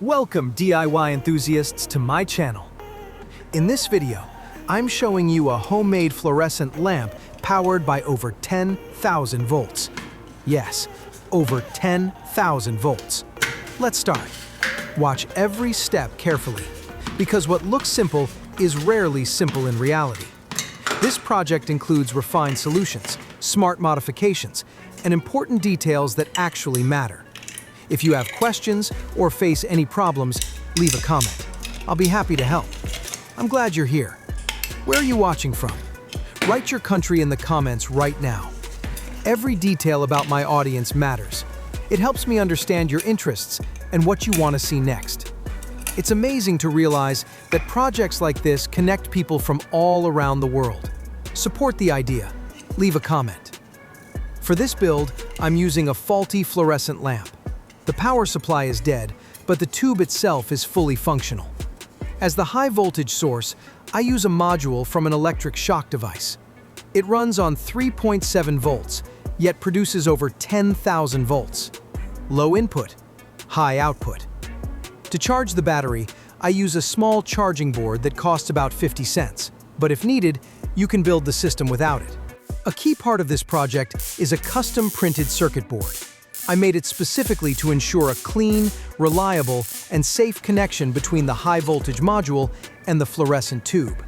Welcome DIY enthusiasts to my channel. In this video, I'm showing you a homemade fluorescent lamp powered by over 10,000 volts. Yes, over 10,000 volts. Let's start. Watch every step carefully, because what looks simple is rarely simple in reality. This project includes refined solutions, smart modifications, and important details that actually matter. If you have questions or face any problems, leave a comment. I'll be happy to help. I'm glad you're here. Where are you watching from? Write your country in the comments right now. Every detail about my audience matters. It helps me understand your interests and what you want to see next. It's amazing to realize that projects like this connect people from all around the world. Support the idea. Leave a comment. For this build, I'm using a faulty fluorescent lamp. The power supply is dead, but the tube itself is fully functional. As the high voltage source, I use a module from an electric shock device. It runs on 3.7 volts, yet produces over 10,000 volts. Low input, high output. To charge the battery, I use a small charging board that costs about 50 cents, but if needed, you can build the system without it. A key part of this project is a custom printed circuit board. I made it specifically to ensure a clean, reliable, and safe connection between the high voltage module and the fluorescent tube.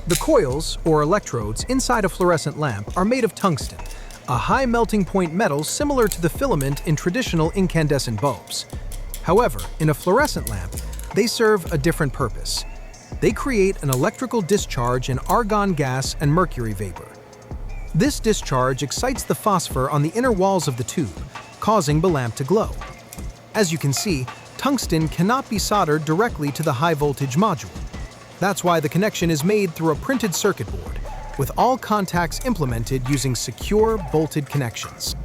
The coils, or electrodes, inside a fluorescent lamp are made of tungsten, a high melting point metal similar to the filament in traditional incandescent bulbs. However, in a fluorescent lamp, they serve a different purpose. They create an electrical discharge in argon gas and mercury vapor. This discharge excites the phosphor on the inner walls of the tube, causing the lamp to glow. As you can see, tungsten cannot be soldered directly to the high voltage module. That's why the connection is made through a printed circuit board, with all contacts implemented using secure, bolted connections.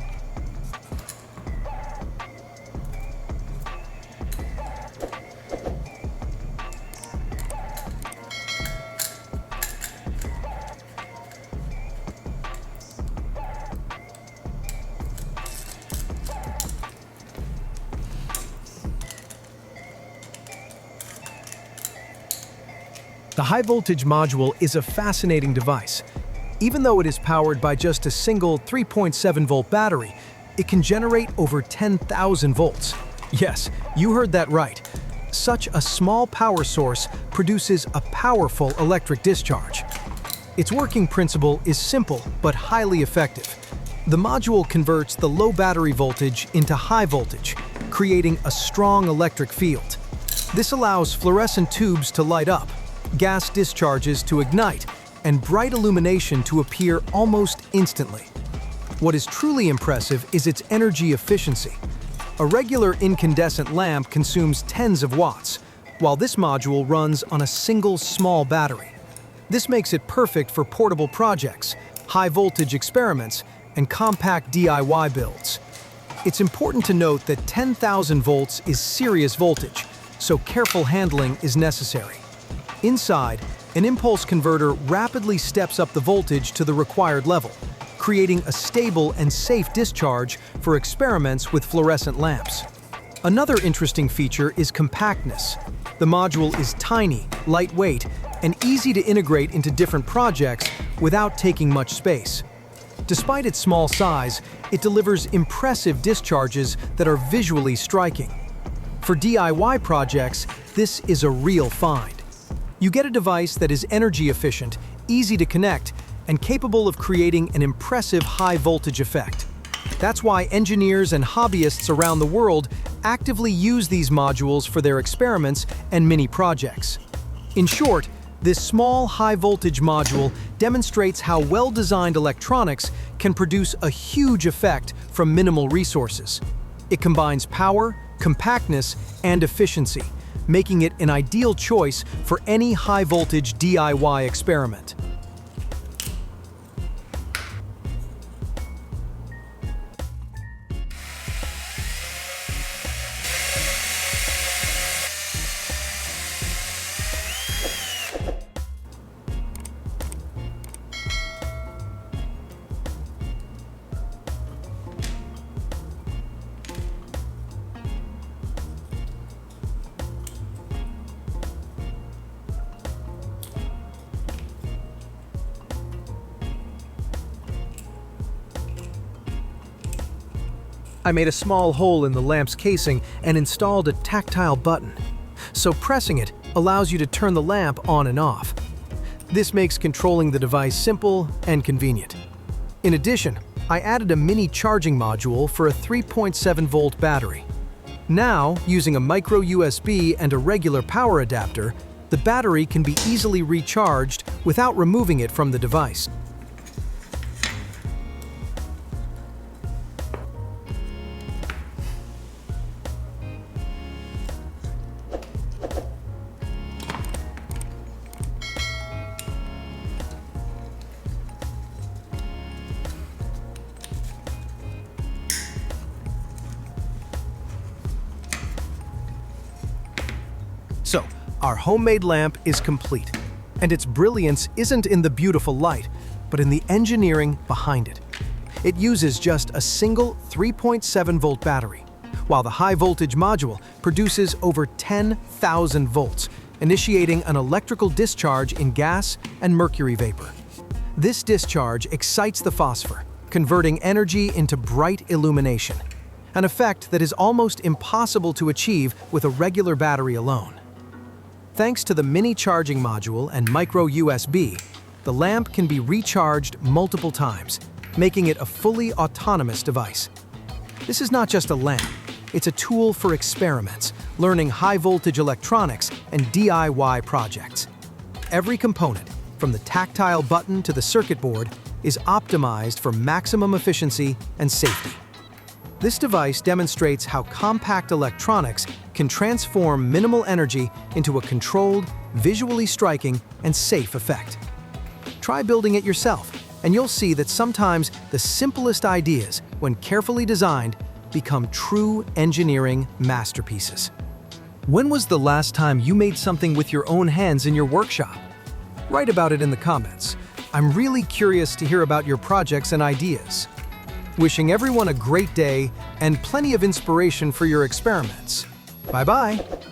The high-voltage module is a fascinating device. Even though it is powered by just a single 3.7-volt battery, it can generate over 10,000 volts. Yes, you heard that right. Such a small power source produces a powerful electric discharge. Its working principle is simple but highly effective. The module converts the low battery voltage into high voltage, creating a strong electric field. This allows fluorescent tubes to light up, gas discharges to ignite, and bright illumination to appear almost instantly. What is truly impressive is its energy efficiency. A regular incandescent lamp consumes tens of watts, while this module runs on a single small battery. This makes it perfect for portable projects, high-voltage experiments, and compact DIY builds. It's important to note that 10,000 volts is serious voltage, so careful handling is necessary. Inside, an impulse converter rapidly steps up the voltage to the required level, creating a stable and safe discharge for experiments with fluorescent lamps. Another interesting feature is compactness. The module is tiny, lightweight, and easy to integrate into different projects without taking much space. Despite its small size, it delivers impressive discharges that are visually striking. For DIY projects, this is a real find. You get a device that is energy efficient, easy to connect, and capable of creating an impressive high-voltage effect. That's why engineers and hobbyists around the world actively use these modules for their experiments and mini projects. In short, this small high-voltage module demonstrates how well-designed electronics can produce a huge effect from minimal resources. It combines power, compactness, and efficiency, making it an ideal choice for any high-voltage DIY experiment. I made a small hole in the lamp's casing and installed a tactile button, so pressing it allows you to turn the lamp on and off. This makes controlling the device simple and convenient. In addition, I added a mini charging module for a 3.7-volt battery. Now, using a micro USB and a regular power adapter, the battery can be easily recharged without removing it from the device. So, our homemade lamp is complete, and its brilliance isn't in the beautiful light, but in the engineering behind it. It uses just a single 3.7-volt battery, while the high-voltage module produces over 10,000 volts, initiating an electrical discharge in gas and mercury vapor. This discharge excites the phosphor, converting energy into bright illumination, an effect that is almost impossible to achieve with a regular battery alone. Thanks to the mini charging module and micro USB, the lamp can be recharged multiple times, making it a fully autonomous device. This is not just a lamp, it's a tool for experiments, learning high-voltage electronics, and DIY projects. Every component, from the tactile button to the circuit board, is optimized for maximum efficiency and safety. This device demonstrates how compact electronics can transform minimal energy into a controlled, visually striking, and safe effect. Try building it yourself, and you'll see that sometimes the simplest ideas, when carefully designed, become true engineering masterpieces. When was the last time you made something with your own hands in your workshop? Write about it in the comments. I'm really curious to hear about your projects and ideas. Wishing everyone a great day and plenty of inspiration for your experiments. Bye-bye.